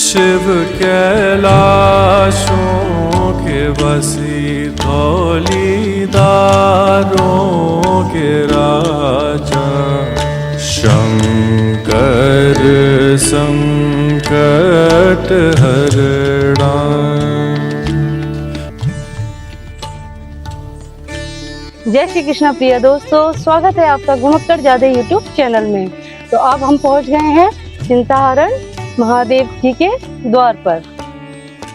शिव कैलाशों के बसी धौलीदारों के राजा, शंकर संकट हरणा। जय श्री कृष्ण प्रिय दोस्तों, स्वागत है आपका घुमक्कड़ जादे यूट्यूब चैनल में। तो अब हम पहुंच गए हैं चिंताहरण महादेव जी के द्वार पर।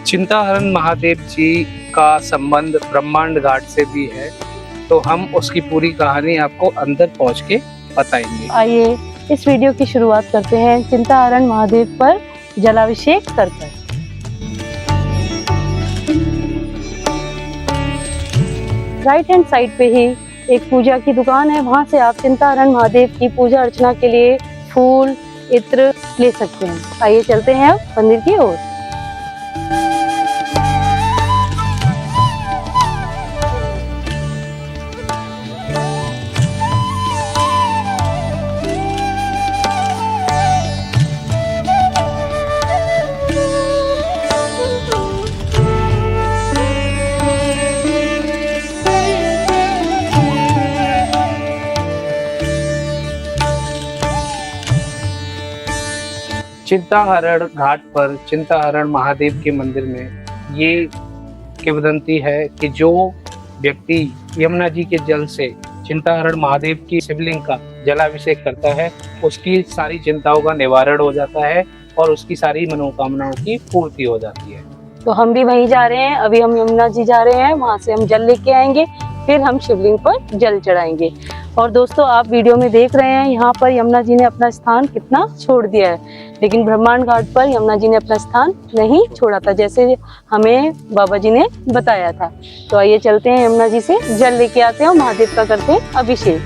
चिंताहरण महादेव जी का संबंध ब्रह्मांड घाट से भी है, तो हम उसकी पूरी कहानी आपको अंदर पहुंच के बताएंगे। आइए इस वीडियो की शुरुआत करते हैं चिंताहरण महादेव पर जलाभिषेक कर। राइट हैंड साइड पे ही एक पूजा की दुकान है, वहां से आप चिंताहरण महादेव की पूजा अर्चना के लिए फूल इत्र ले सकते हैं। आइए चलते हैं अब मंदिर की ओर। चिंताहरण घाट पर चिंताहरण महादेव के मंदिर में ये किंवदंती है कि जो व्यक्ति यमुना जी के जल से चिंताहरण महादेव की शिवलिंग का जलाभिषेक करता है, उसकी सारी चिंताओं का निवारण हो जाता है और उसकी सारी मनोकामनाओं की पूर्ति हो जाती है। तो हम भी वहीं जा रहे हैं, अभी हम यमुना जी जा रहे हैं, वहां से हम जल लेके आएंगे, फिर हम शिवलिंग पर जल चढ़ाएंगे। और दोस्तों आप वीडियो में देख रहे हैं यहाँ पर यमुना जी ने अपना स्थान कितना छोड़ दिया है, लेकिन ब्रह्मांड घाट पर यमुना जी ने अपना स्थान नहीं छोड़ा था, जैसे हमें बाबा जी ने बताया था। तो आइए चलते हैं यमुना जी से जल लेके आते हैं और महादेव का करते हैं अभिषेक।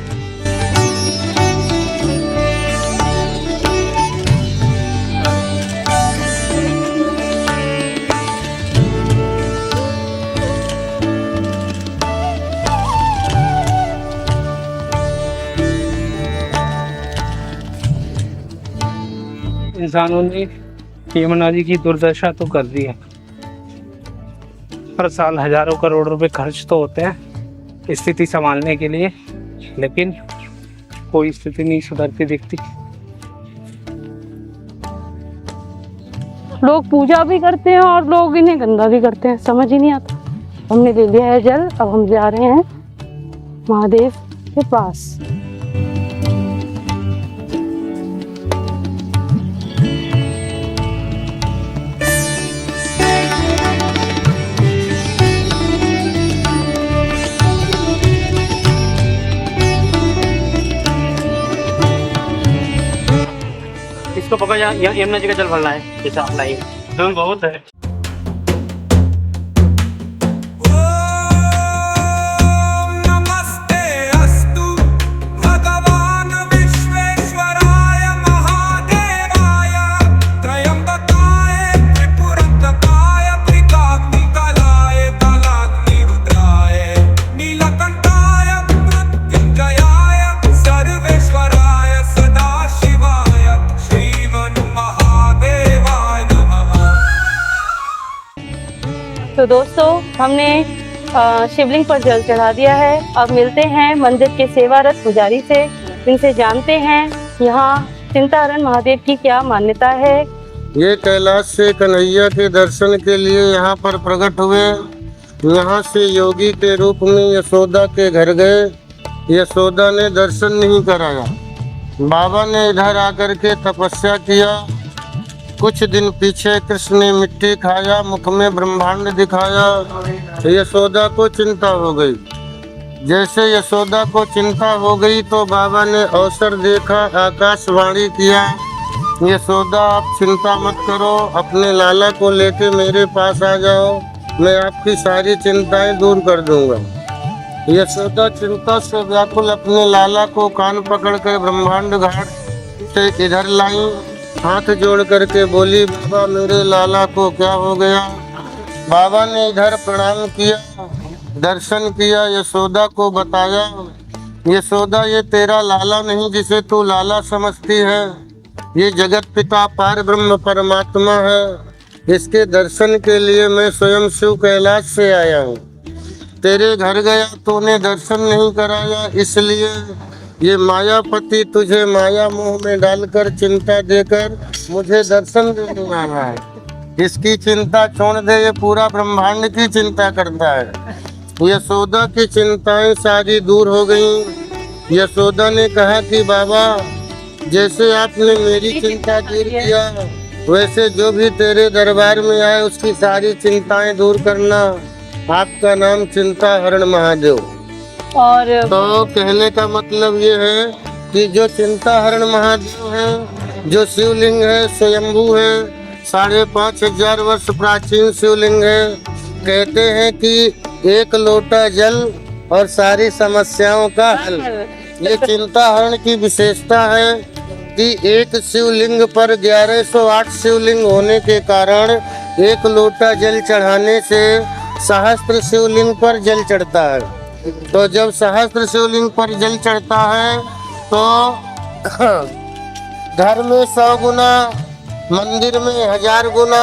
इंसानों ने यमुना जी की दुर्दशा तो कर दी है। हर साल हजारों करोड़ रुपए खर्च तो होते हैं स्थिति संभालने के लिए, लेकिन कोई स्थिति नहीं सुधरती दिखती। लोग पूजा भी करते हैं और लोग इन्हें गंदा भी करते हैं, समझ ही नहीं आता। हमने ले लिया है जल, अब हम जा रहे हैं महादेव के पास। इसको पकड़, यमुना जी का जल भरना है, जैसा आप लाइए तो बहुत है। तो दोस्तों हमने शिवलिंग पर जल चढ़ा दिया है। अब मिलते हैं मंदिर के सेवारत पुजारी से, इनसे जानते हैं यहाँ चिंताहरण महादेव की क्या मान्यता है। ये कैलाश से कन्हैया के दर्शन के लिए यहाँ पर प्रकट हुए। यहाँ से योगी के रूप में यशोदा के घर गए। यशोदा ने दर्शन नहीं कराया। बाबा ने इधर आकर के तपस्या किया। कुछ दिन पीछे कृष्ण ने मिट्टी खाया, मुख में ब्रह्मांड दिखाया। यशोदा को चिंता हो गई। जैसे यशोदा को चिंता हो गई तो बाबा ने अवसर देखा, आकाशवाणी किया, यशोदा आप चिंता मत करो, अपने लाला को लेके मेरे पास आ जाओ, मैं आपकी सारी चिंताएं दूर कर दूंगा। यशोदा चिंता से व्याकुल अपने लाला को कान पकड़कर ब्रह्मांड घाट से इधर लाई। हाथ जोड़ करके बोली, बाबा मेरे लाला को क्या हो गया। बाबा ने इधर प्रणाम किया, दर्शन किया, यशोदा को बताया। यशोदा ये तेरा लाला नहीं जिसे तू लाला समझती है, ये जगत पिता पार ब्रह्म परमात्मा है। इसके दर्शन के लिए मैं स्वयं शिव कैलाश से आया हूँ। तेरे घर गया तूने दर्शन नहीं कराया, इसलिए ये मायापति तुझे माया मोह में डालकर चिंता देकर मुझे दर्शन देने आया है। इसकी चिंता छोड़ दे, ये पूरा ब्रह्मांड की चिंता करता है। यशोदा की चिंताएं सारी दूर हो गईं। यशोदा ने कहा कि बाबा, जैसे आपने मेरी चिंता दूर किया, वैसे जो भी तेरे दरबार में आए उसकी सारी चिंताएं दूर करना। आपका नाम चिंता हरण महादेव। और तो कहने का मतलब ये है कि जो चिंता हरण महादेव है, जो शिवलिंग है, स्वयंभू है, 5,500 वर्ष प्राचीन शिवलिंग है। कहते हैं कि एक लोटा जल और सारी समस्याओं का हल। ये चिंता हरण की विशेषता है कि एक शिवलिंग पर 1108 शिवलिंग होने के कारण एक लोटा जल चढ़ाने से सहस्त्र शिवलिंग पर जल चढ़ता है। तो जब सहस्त्र शिवलिंग पर जल चढ़ता है तो घर में 100 गुना, मंदिर में 1000 गुना,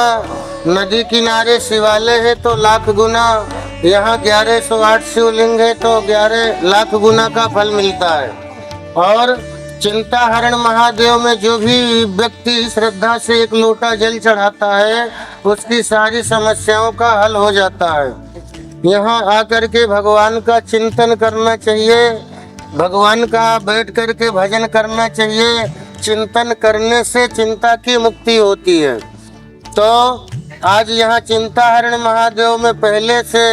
नदी किनारे शिवालय है तो लाख गुना, यहाँ 1108 शिवलिंग है तो 11 लाख गुना का फल मिलता है। और चिंता हरण महादेव में जो भी व्यक्ति श्रद्धा से एक लोटा जल चढ़ाता है उसकी सारी समस्याओं का हल हो जाता है। यहाँ आकर के भगवान का चिंतन करना चाहिए, भगवान का बैठ कर के भजन करना चाहिए। चिंतन करने से चिंता की मुक्ति होती है। तो आज यहाँ चिंता हरण महादेव में पहले से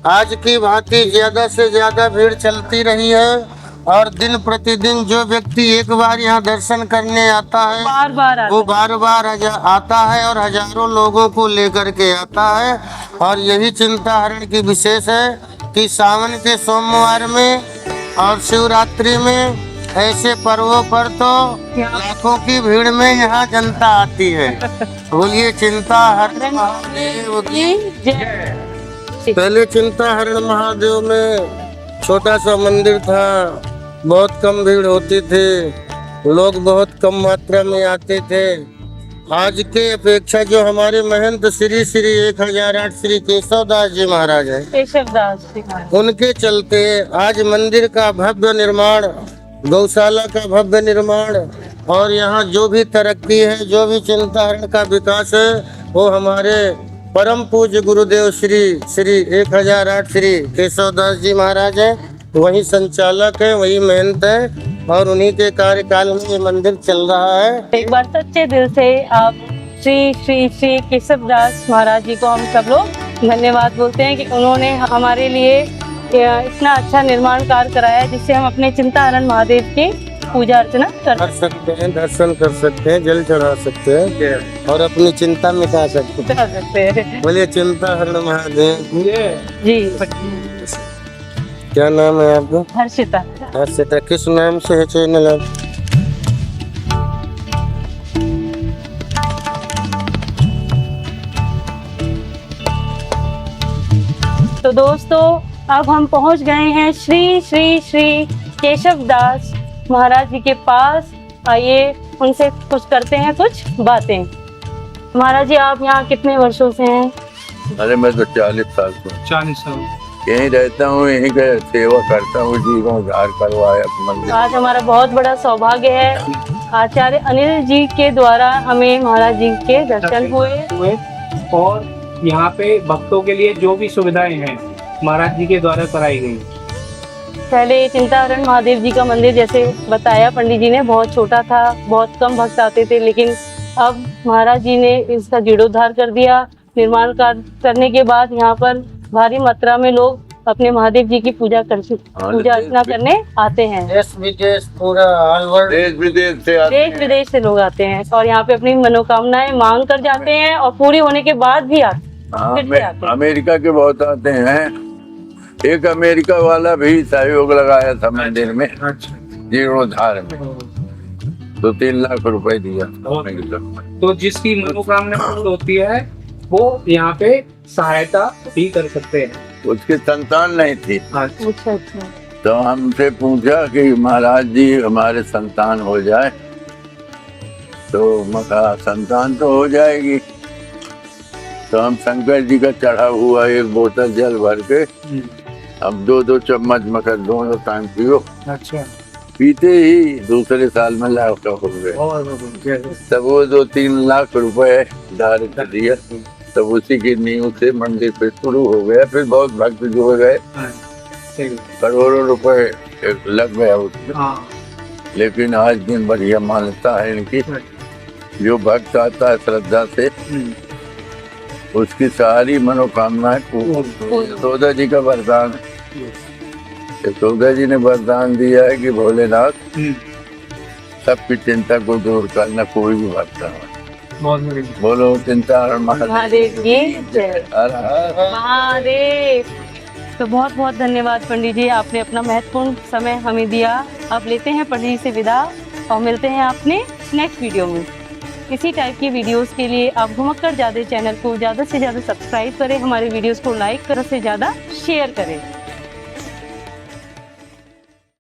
आज की भांति ज्यादा से ज्यादा भीड़ चलती रही है। और दिन प्रतिदिन जो व्यक्ति एक बार यहाँ दर्शन करने आता है वो बार बार आता है और हजारों लोगों को लेकर के आता है। और यही चिंता हरण की विशेष है कि सावन के सोमवार में और शिवरात्रि में ऐसे पर्वों पर तो लाखों की भीड़ में यहाँ जनता आती है। बोलिए चिंता हरण महादेव की जय। पहले चिंता हरण महादेव में छोटा सा मंदिर था, बहुत कम भीड़ होती थी, लोग बहुत कम मात्रा में आते थे। आज के अपेक्षा जो हमारे महंत श्री 1008 श्री केशवदास जी महाराज है, केशवदास जी, उनके चलते आज मंदिर का भव्य निर्माण, गौशाला का भव्य निर्माण और यहाँ जो भी तरक्की है, जो भी चिंता हरण का विकास है, वो हमारे परम पूज्य गुरुदेव श्री 1008 श्री केशवदास जी महाराज है। वही संचालक है, वही महंत है और उन्हीं के कार्यकाल में ये मंदिर चल रहा है। एक बार सच्चे दिल से आप श्री श्री श्री केशवदास महाराज जी को हम सब लोग धन्यवाद बोलते हैं कि उन्होंने हमारे लिए इतना अच्छा निर्माण कार्य कराया जिससे हम अपने चिंता हरण महादेव की पूजा अर्चना कर सकते हैं, दर्शन कर सकते हैं, जल चढ़ा सकते हैं और अपनी चिंता मिटा सकते हैं। बोलिए चिंता हरण महादेव जी। क्या नाम है आपका? हर्षिता। हर्षिता, किस नाम से है चैनल आप? तो दोस्तों अब हम पहुंच गए हैं श्री श्री श्री केशवदास महाराज जी के पास। आइए उनसे कुछ करते हैं कुछ बातें। महाराज जी आप यहाँ कितने वर्षों से हैं? अरे मैं तो 40 साल से 40 साल यहीं रहता हूँ, यहीं का सेवा करता हूँ, जीवन उद्धार करवाया मंदिर। आज हमारा बहुत बड़ा सौभाग्य है, आचार्य अनिल जी के द्वारा हमें महाराज जी के दर्शन हुए और यहाँ पे भक्तों के लिए जो भी सुविधाएं हैं महाराज जी के द्वारा कराई गई। पहले चिंता हरण महादेव जी का मंदिर जैसे बताया पंडित जी ने बहुत छोटा था, बहुत कम भक्त आते थे, लेकिन अब महाराज जी ने इसका जीर्णोद्धार कर दिया। निर्माण कार्य करने के बाद यहाँ पर भारी मात्रा में लोग अपने महादेव जी की पूजा अर्चना करने आते हैं। देश विदेश पूरा ऑल वर्ल्ड, देश विदेश से लोग आते हैं और यहाँ पे अपनी मनोकामनाएं मांग कर जाते हैं और पूरी होने के बाद भी आते हैं। अमेरिका के बहुत आते हैं। एक अमेरिका वाला भी सहयोग लगाया था मंदिर में जीर्णोद्धार में, तो 3 लाख रुपए दिया। तो जिसकी मनोकामना पूर्ण होती है वो यहाँ पे सहायता भी कर सकते हैं। उसकी संतान नहीं थी, अच्छा। तो हमसे पूछा कि महाराज जी हमारे संतान हो जाए, तो मैं कहा संतान तो हो जाएगी, तो हम शंकर जी का चढ़ा हुआ एक बोतल जल भर के अब 2-2 चम्मच मकर दोनों टाइम पियो। अच्छा। पीते ही दूसरे साल में लाख हो गए। तब वो 2-3 लाख रुपए दान कर दिया। तब उसी की नींव से मंदिर पे शुरू हो गया। फिर बहुत भक्त जुड़ गए, करोड़ों रुपए लग गया उसमें। लेकिन आज दिन बढ़िया मान्यता है इनकी। जो भक्त आता है श्रद्धा से उसकी सारी मनोकामनाएं पूर्ण। यशोदा जी का वरदान है। यशोदा जी ने वरदान दिया है कि भोलेनाथ सबकी चिंता को दूर करना, कोई भी भक्त है। बोलो चिंता हरण महादेव की जय। हर हर महादेव। तो बहुत बहुत धन्यवाद पंडित जी, आपने अपना महत्वपूर्ण समय हमें दिया। अब लेते हैं पंडित जी से विदा और मिलते हैं अपने नेक्स्ट वीडियो में। इसी टाइप की वीडियोस के लिए आप घुमक्कड़ जादे चैनल को ज़्यादा से ज़्यादा सब्सक्राइब करें, हमारे वीडियोस को लाइक करें, से ज़्यादा शेयर करें।